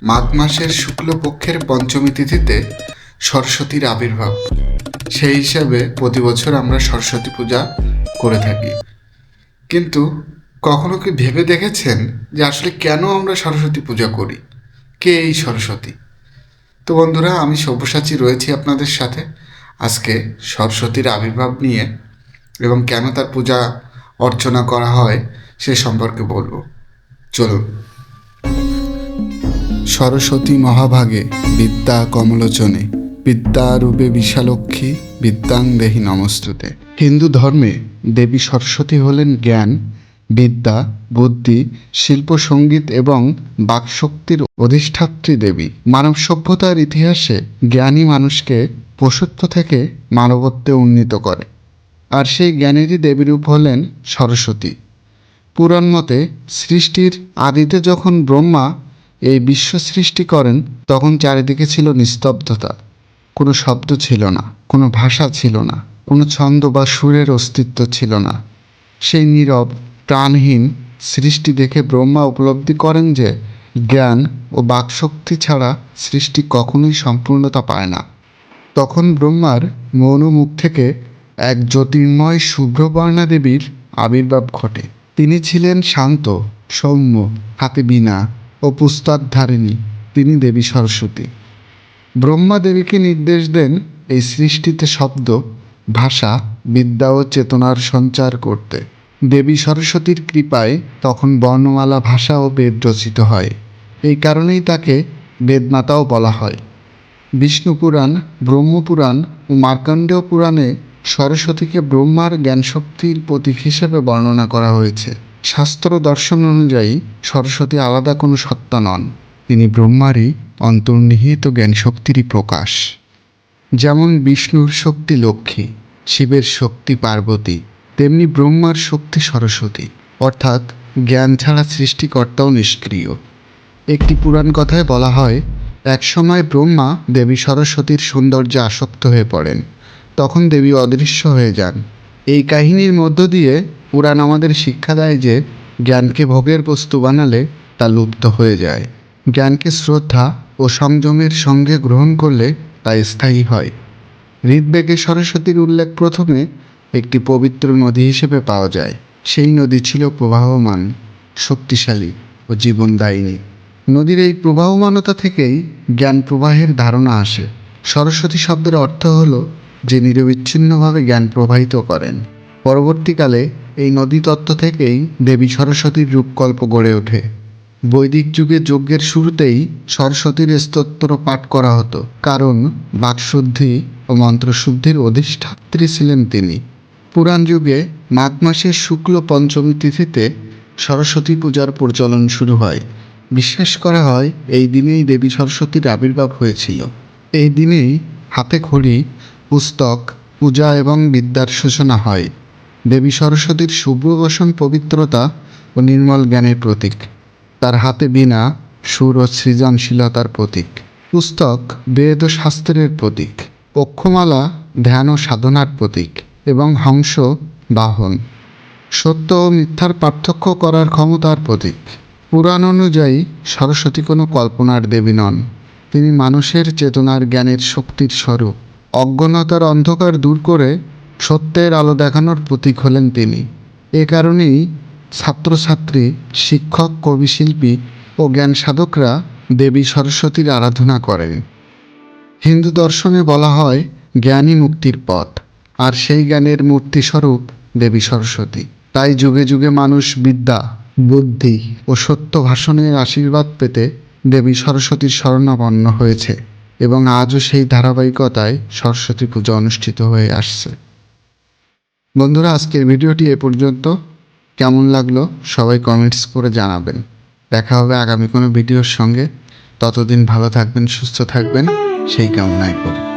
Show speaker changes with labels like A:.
A: মাঘ মাসের শুক্লপক্ষের পঞ্চমী তিথিতে সরস্বতীর আবির্ভাব। সেই হিসাবে প্রতি বছর আমরা সরস্বতী পূজা করে থাকি। কিন্তু কখনো কি ভেবে দেখেছেন যে আসলে কেন আমরা সরস্বতী পূজা করি? কে এই সরস্বতী? তো বন্ধুরা, আমি সব্যসাচী রয়েছি আপনাদের সাথে আজকে সরস্বতীর আবির্ভাব নিয়ে এবং কেন তার পূজা অর্চনা করা হয় সে সম্পর্কে বলবো। চলুন। সরস্বতী মহাভাগে বিদ্যা কমলোচনে, বিদ্যারূপে বিশালক্ষী বিদ্যাং দেহি নমস্তুতে। হিন্দু ধর্মে দেবী সরস্বতী হলেন জ্ঞান, বিদ্যা, বুদ্ধি, শিল্প, সঙ্গীত এবং বাকশক্তির অধিষ্ঠাত্রী দেবী। মানব সভ্যতার ইতিহাসে জ্ঞানী মানুষকে পশুত্ব থেকে মানবত্বে উন্নীত করে, আর সেই জ্ঞানেরই দেবীরূপ হলেন সরস্বতী। পুরাণ মতে সৃষ্টির আদিতে যখন ব্রহ্মা এই বিশ্ব সৃষ্টি করেন তখন চারিদিকে ছিল নিস্তব্ধতা। কোনো শব্দ ছিল না, কোনো ভাষা ছিল না, কোনো ছন্দ বা সুরের অস্তিত্ব ছিল না। সেই নীরব প্রাণহীন সৃষ্টি দেখে ব্রহ্মা উপলব্ধি করেন যে জ্ঞান ও বাকশক্তি ছাড়া সৃষ্টি কখনোই সম্পূর্ণতা পায় না। তখন ব্রহ্মার মৌন মুখ থেকে এক জ্যোতির্ময় শুভ্রবর্ণা দেবীর আবির্ভাব ঘটে। তিনি ছিলেন শান্ত, সৌম্য, হাতে বীণা ও পুস্তকধারিণী। তিনি দেবী সরস্বতী। ব্রহ্মা দেবীকে নির্দেশ দেন এই সৃষ্টিতে শব্দ, ভাষা, বিদ্যা ও চেতনার সঞ্চার করতে। দেবী সরস্বতীর কৃপায় তখন বর্ণমালা, ভাষা ও বেদ রচিত হয়। এই কারণেই তাকে বেদমাতাও বলা হয়। বিষ্ণু পুরাণ, ব্রহ্মপুরাণ ও মার্কণ্ডেয় পুরাণে সরস্বতীকে ব্রহ্মার জ্ঞানশক্তির প্রতীক হিসেবে বর্ণনা করা হয়েছে। শাস্ত্র দর্শন অনুযায়ী সরস্বতী আলাদা কোনো সত্তা নন, তিনি ব্রহ্মারই অন্তর্নিহিত জ্ঞানশক্তিরই প্রকাশ। যেমন বিষ্ণুর শক্তি লক্ষ্মী, শিবের শক্তি পার্বতী, তেমনি ব্রহ্মার শক্তি সরস্বতী, অর্থাৎ জ্ঞান ছাড়া সৃষ্টিকর্তাও নিষ্ক্রিয়। একটি পুরাণ কথায় বলা হয়, একসময় ব্রহ্মা দেবী সরস্বতীর সৌন্দর্যে আসক্ত হয়ে পড়েন। তখন দেবী অদৃশ্য হয়ে যান। এই কাহিনীর মধ্য দিয়ে পুরাণ আমাদের শিক্ষা দেয় যে জ্ঞানকে ভোগের বস্তু বানালে তা লুপ্ত হয়ে যায়। জ্ঞানকে শ্রদ্ধা ও সংযমের সঙ্গে গ্রহণ করলে তা স্থায়ী হয়। ঋগ্বেদে সরস্বতীর উল্লেখ প্রথমে একটি পবিত্র নদী হিসেবে পাওয়া যায়। সেই নদী ছিল প্রবাহমান, শক্তিশালী ও জীবনদায়িনী। নদীর এই প্রবাহমানতা থেকেই জ্ঞান প্রবাহের ধারণা আসে। সরস্বতী শব্দের অর্থ হল যে নিরবিচ্ছিন্নভাবে জ্ঞান প্রবাহিত করেন। পরবর্তীকালে এই নদী তত্ত্ব থেকেই দেবী সরস্বতীর রূপকল্প গড়ে ওঠে। বৈদিক যুগে যজ্ঞের শুরুতেই সরস্বতীর স্তোত্র পাঠ করা হতো, কারণ বাকশুদ্ধি ও মন্ত্রশুদ্ধির অধিষ্ঠাত্রী ছিলেন তিনি। পুরাণ যুগে মাঘ মাসের শুক্ল পঞ্চমী তিথিতে সরস্বতী পূজার প্রচলন শুরু হয়। বিশ্বাস করা হয় এই দিনেই দেবী সরস্বতীর আবির্ভাব হয়েছিল। এই দিনেই হাতে খড়ি, পুস্তক, পূজা এবং বিদ্যার সূচনা হয়। দেবী সরস্বতীর শুভ্র বসন পবিত্রতা ও নির্মল জ্ঞানের প্রতীক। তার হাতে বীণা সুর ও সৃজনশীলতার প্রতীক। পুস্তক বেদ ও শাস্ত্রের প্রতীক। অক্ষমালা ধ্যান ও সাধনার প্রতীক এবং হংস বাহন সত্য ও মিথ্যার পার্থক্য করার ক্ষমতার প্রতীক। পুরাণ অনুযায়ী সরস্বতী কোনো কল্পনার দেবী নন, তিনি মানুষের চেতনার জ্ঞানের শক্তির স্বরূপ। অজ্ঞানতার অন্ধকার দূর করে সত্যের আলো দেখানোর প্রতীক হলেন তিনি। এ কারণেই ছাত্রছাত্রী, শিক্ষক, কবিশিল্পী ও জ্ঞান সাধকরা দেবী সরস্বতীর আরাধনা করেন। হিন্দু দর্শনে বলা হয় জ্ঞানই মুক্তির পথ, আর সেই জ্ঞানের মূর্তিস্বরূপ দেবী সরস্বতী। তাই যুগে যুগে মানুষ বিদ্যা, বুদ্ধি ও সত্য ভাষণের আশীর্বাদ পেতে দেবী সরস্বতীর শরণাপন্ন হয়েছে এবং আজও সেই ধারাবাহিকতায় সরস্বতী পূজা অনুষ্ঠিত হয়ে আসছে। বন্ধুরা, আজকের ভিডিওটি এ পর্যন্ত। কেমন লাগলো সবাই কমেন্টস করে জানাবেন। দেখা হবে আগামী কোনো ভিডিওর সঙ্গে। ততদিন ভালো থাকবেন, সুস্থ থাকবেন, সেই কামনাই করি।